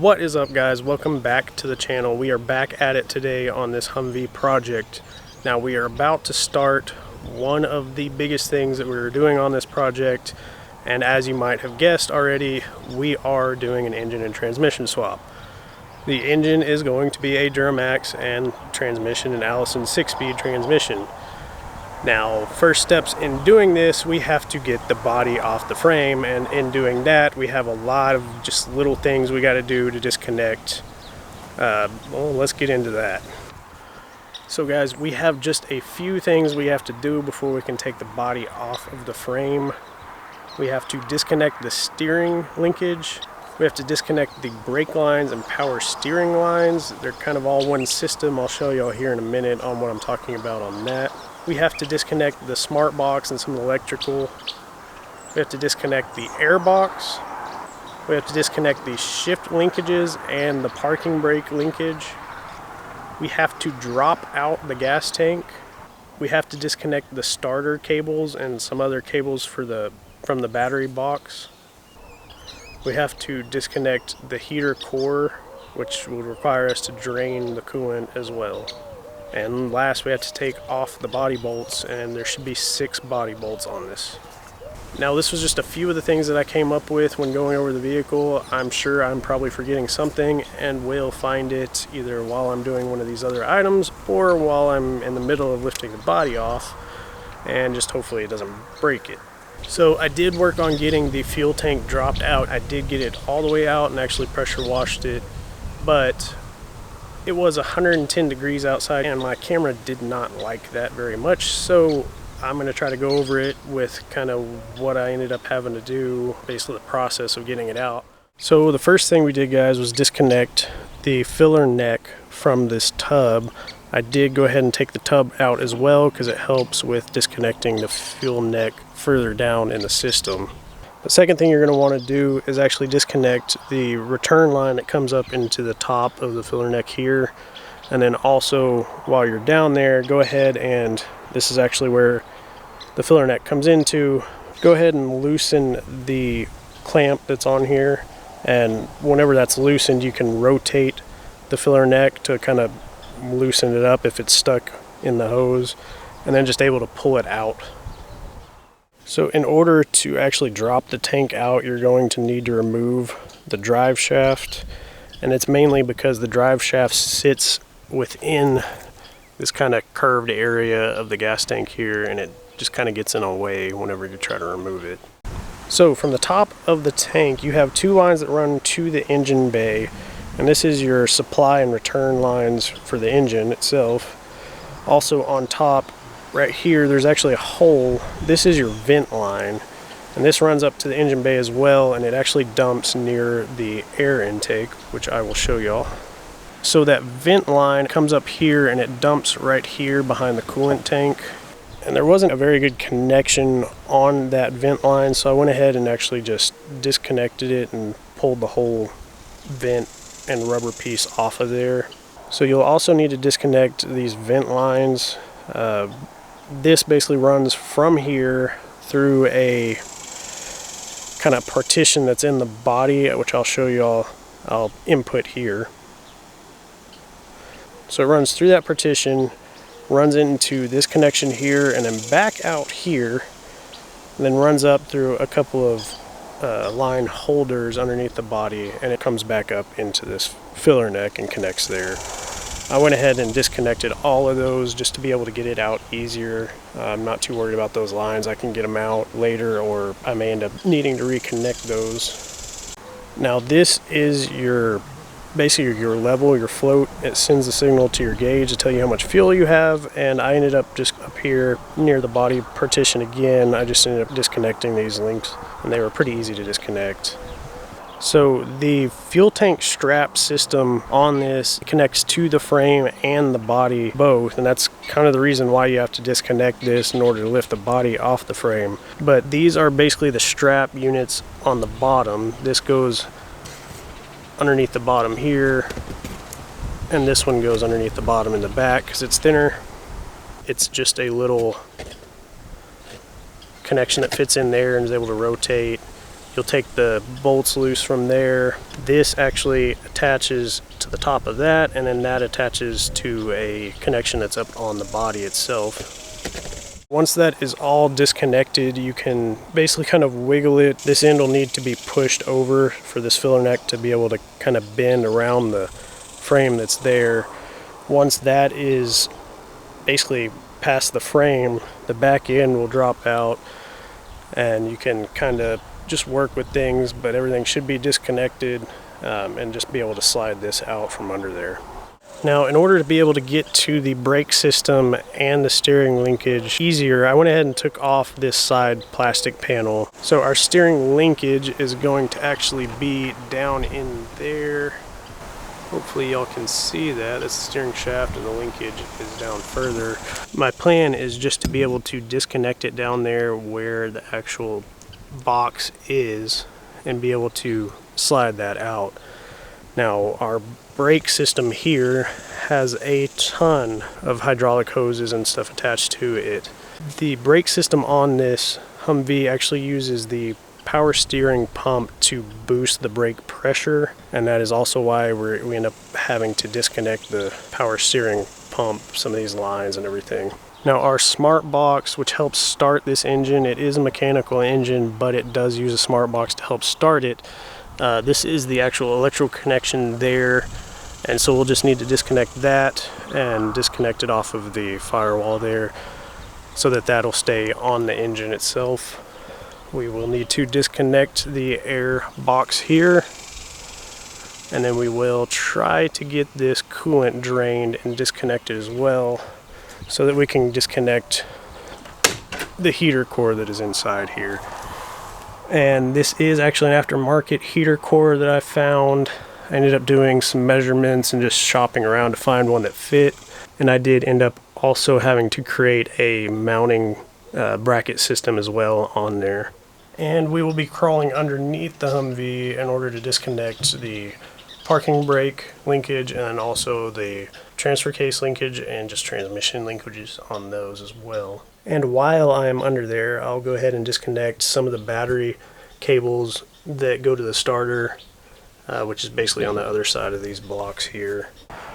What is up, guys? Welcome back to the channel. We are back at it today on this Humvee project. Now we are about to start one of the biggest things that we're doing on this project, and as you might have guessed already, we are doing an engine and transmission swap. The engine is going to be a Duramax and transmission an Allison 6-speed transmission. Now, first steps in doing this, we have to get the body off the frame, and in doing that, we have a lot of just little things we got to do to disconnect. Well, let's get into that. So guys, we have just a few things we have to do before we can take the body off of the frame. We have to disconnect the steering linkage. We have to disconnect the brake lines and power steering lines. They're kind of all one system. I'll show you all here in a minute on what I'm talking about on that. We have to disconnect the smart box and some of the electrical. We have to disconnect the air box. We have to disconnect the shift linkages and the parking brake linkage. We have to drop out the gas tank. We have to disconnect the starter cables and some other cables from the battery box. We have to disconnect the heater core, which will require us to drain the coolant as well. And last, we have to take off the body bolts, and there should be 6 body bolts on this. Now, this was just a few of the things that I came up with when going over the vehicle. I'm sure I'm probably forgetting something, and will find it either while I'm doing one of these other items or while I'm in the middle of lifting the body off, and just hopefully it doesn't break it. So I did work on getting the fuel tank dropped out. I did get it all the way out and actually pressure washed it, but it was 110 degrees outside and my camera did not like that very much, so I'm going to try to go over it with kind of what I ended up having to do, basically the process of getting it out. So the first thing we did, guys, was disconnect the filler neck from this tub. I did go ahead and take the tub out as well because it helps with disconnecting the fuel neck further down in the system. The second thing you're going to want to do is actually disconnect the return line that comes up into the top of the filler neck here. And then also, while you're down there, go ahead and, this is actually where the filler neck comes into, go ahead and loosen the clamp that's on here. And whenever that's loosened, you can rotate the filler neck to kind of loosen it up if it's stuck in the hose, and then just able to pull it out. So in order to actually drop the tank out, you're going to need to remove the drive shaft, and it's mainly because the drive shaft sits within this kind of curved area of the gas tank here, and it just kind of gets in a way whenever you try to remove it. So from the top of the tank, you have 2 lines that run to the engine bay, and this is your supply and return lines for the engine itself. Also on top, right here, there's actually a hole. This is your vent line, and this runs up to the engine bay as well, and it actually dumps near the air intake, which I will show y'all. So that vent line comes up here and it dumps right here behind the coolant tank, and there wasn't a very good connection on that vent line, so I went ahead and actually just disconnected it and pulled the whole vent and rubber piece off of there. So you'll also need to disconnect these vent lines. This basically runs from here through a kind of partition that's in the body, which I'll show you all. I'll input here. So it runs through that partition, runs into this connection here, and then back out here, and then runs up through a couple of line holders underneath the body, and it comes back up into this filler neck and connects there. I went ahead and disconnected all of those just to be able to get it out easier. I'm not too worried about those lines. I can get them out later, or I may end up needing to reconnect those. Now this is basically your level, your float. It sends the signal to your gauge to tell you how much fuel you have, and I ended up just up here near the body partition again. I just ended up disconnecting these links, and they were pretty easy to disconnect. So the fuel tank strap system on this connects to the frame and the body both, and that's kind of the reason why you have to disconnect this in order to lift the body off the frame. But these are basically the strap units on the bottom. This goes underneath the bottom here, and this one goes underneath the bottom in the back because it's thinner. It's just a little connection that fits in there and is able to rotate. You'll take the bolts loose from there. This actually attaches to the top of that, and then that attaches to a connection that's up on the body itself. Once that is all disconnected, you can basically kind of wiggle it. This end will need to be pushed over for this filler neck to be able to kind of bend around the frame that's there. Once that is basically past the frame, the back end will drop out, and you can kind of just work with things, but everything should be disconnected, and just be able to slide this out from under there. Now, in order to be able to get to the brake system and the steering linkage easier, I went ahead and took off this side plastic panel. So our steering linkage is going to actually be down in there. Hopefully y'all can see that. That's the steering shaft, and the linkage is down further. My plan is just to be able to disconnect it down there where the actual box is and be able to slide that out. Now, our brake system here has a ton of hydraulic hoses and stuff attached to it. The brake system on this Humvee actually uses the power steering pump to boost the brake pressure, and that is also why we end up having to disconnect the power steering pump, some of these lines and everything. Now, our smart box, which helps start this engine, it is a mechanical engine, but it does use a smart box to help start it. This is the actual electrical connection there, and so we'll just need to disconnect that and disconnect it off of the firewall there so that that'll stay on the engine itself. We will need to disconnect the air box here, and then we will try to get this coolant drained and disconnected as well so that we can disconnect the heater core that is inside here. And this is actually an aftermarket heater core that I found. I ended up doing some measurements and just shopping around to find one that fit, and I did end up also having to create a mounting bracket system as well on there. And we will be crawling underneath the Humvee in order to disconnect the parking brake linkage and also the transfer case linkage and just transmission linkages on those as well. And while I am under there, I'll go ahead and disconnect some of the battery cables that go to the starter, which is basically on the other side of these blocks here.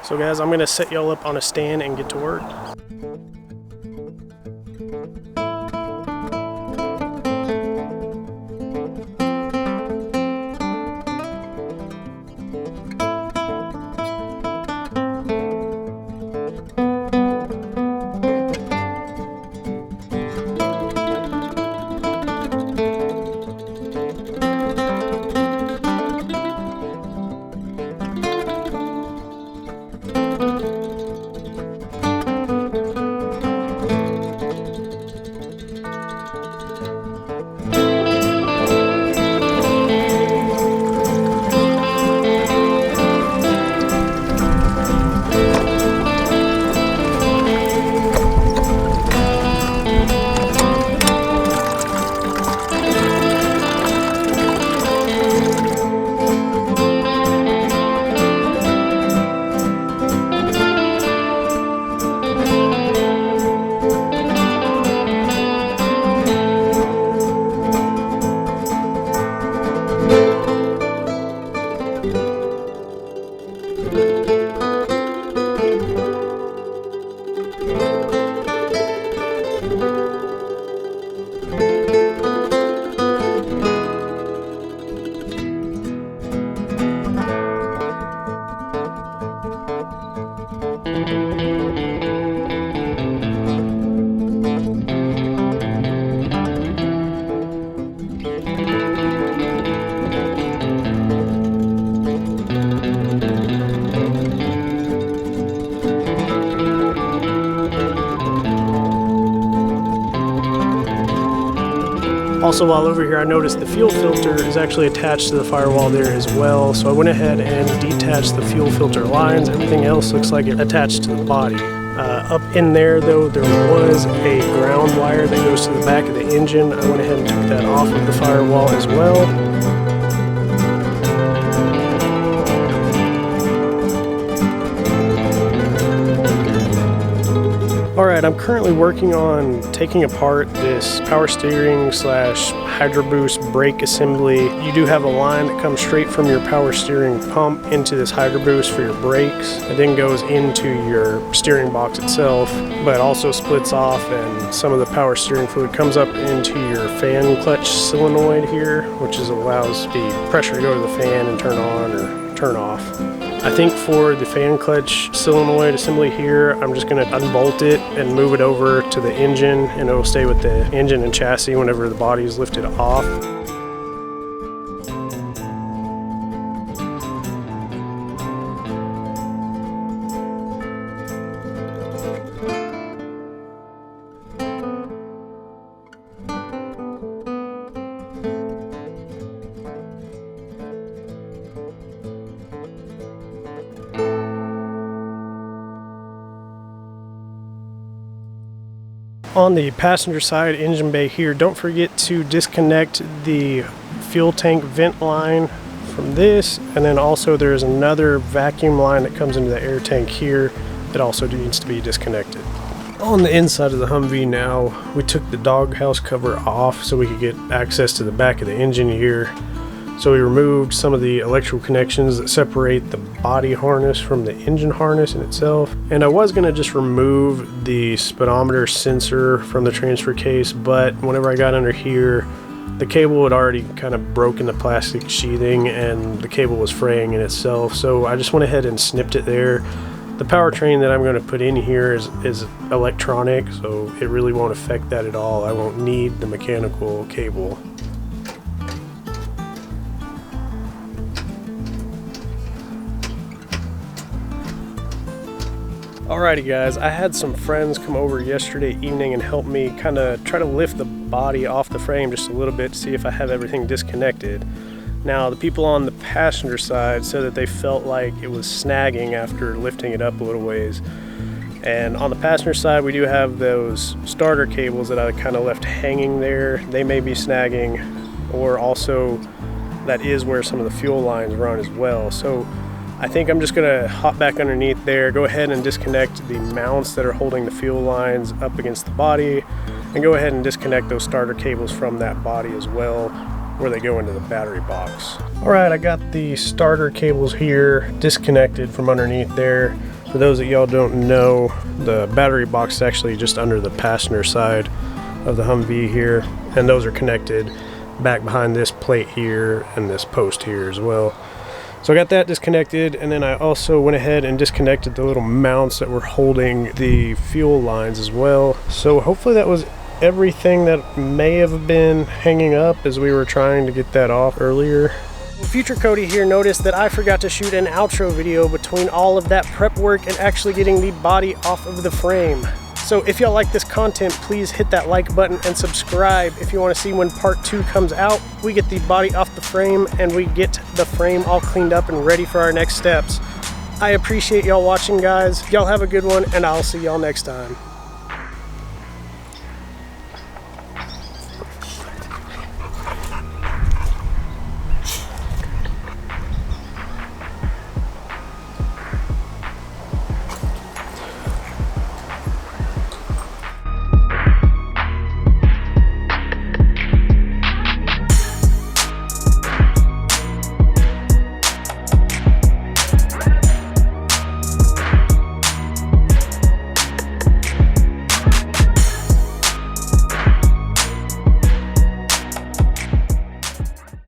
So guys, I'm going to set y'all up on a stand and get to work. Also, while over here, I noticed the fuel filter is actually attached to the firewall there as well. So I went ahead and detached the fuel filter lines. Everything else looks like it attached to the body. Up in there, though, there was a ground wire that goes to the back of the engine. I went ahead and took that off of the firewall as well. Alright, I'm currently working on taking apart this power steering / hydro boost brake assembly. You do have a line that comes straight from your power steering pump into this Hydro Boost for your brakes. It then goes into your steering box itself, but also splits off, and some of the power steering fluid comes up into your fan clutch solenoid here, which allows the pressure to go to the fan and turn on or turn off. I think for the fan clutch solenoid assembly here, I'm just going to unbolt it and move it over to the engine, and it'll stay with the engine and chassis whenever the body is lifted off. On the passenger side engine bay here, don't forget to disconnect the fuel tank vent line from this, and then also there's another vacuum line that comes into the air tank here that also needs to be disconnected. On the inside of the Humvee now, we took the doghouse cover off so we could get access to the back of the engine here. So we removed some of the electrical connections that separate the body harness from the engine harness in itself. And I was going to just remove the speedometer sensor from the transfer case, but whenever I got under here, the cable had already kind of broken the plastic sheathing and the cable was fraying in itself. So I just went ahead and snipped it there. The powertrain that I'm going to put in here is electronic, so it really won't affect that at all. I won't need the mechanical cable. Alrighty guys, I had some friends come over yesterday evening and help me kind of try to lift the body off the frame just a little bit to see if I have everything disconnected. Now the people on the passenger side said that they felt like it was snagging after lifting it up a little ways. And on the passenger side we do have those starter cables that I kind of left hanging there. They may be snagging, or also that is where some of the fuel lines run as well. So I think I'm just going to hop back underneath there, go ahead and disconnect the mounts that are holding the fuel lines up against the body, and go ahead and disconnect those starter cables from that body as well, where they go into the battery box. Alright, I got the starter cables here disconnected from underneath there. For those that y'all don't know, the battery box is actually just under the passenger side of the Humvee here, and those are connected back behind this plate here and this post here as well. So I got that disconnected, and then I also went ahead and disconnected the little mounts that were holding the fuel lines as well. So hopefully that was everything that may have been hanging up as we were trying to get that off earlier. Future Cody here noticed that I forgot to shoot an outro video between all of that prep work and actually getting the body off of the frame. So if y'all like this content, please hit that like button and subscribe if you want to see when part 2 comes out. We get the body off the frame and we get the frame all cleaned up and ready for our next steps. I appreciate y'all watching, guys. Y'all have a good one, and I'll see y'all next time.